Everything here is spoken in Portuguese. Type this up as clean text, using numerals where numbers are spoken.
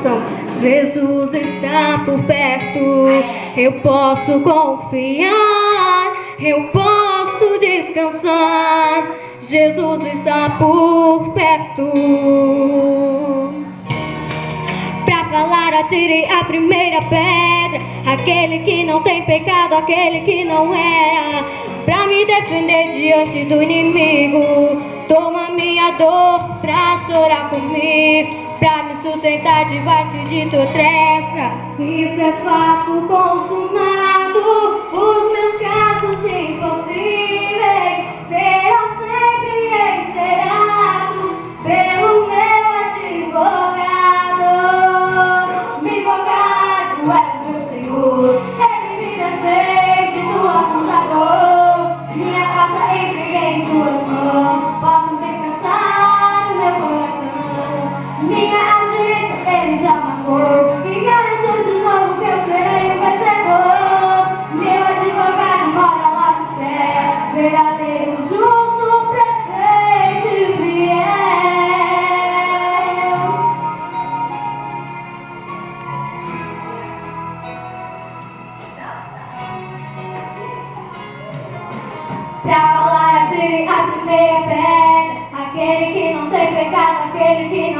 emoção. Jesus está por perto, eu posso confiar, eu posso descansar. Jesus está por perto. Pra falar, atire a primeira pedra, aquele que não tem pecado, aquele que não era. Pra me defender diante do inimigo, toma minha dor pra chorar comigo, pra me sustentar debaixo de tua testa. Isso é fato consumado, os meus casos impossíveis serão sempre encerados pelo meu advogado. Meu advogado é o meu Senhor, ele me defende do acusador. Minha casa entreguei em suas mãos, posso descansar no meu coração. Minha audiência ele já marcou e garantiu de novo que eu serei o vencedor. Meu advogado mora lá no céu, verdadeiro, justo, perfeito e fiel. Pra falar, atire a primeira pedra, aquele que não tem pecado, aquele que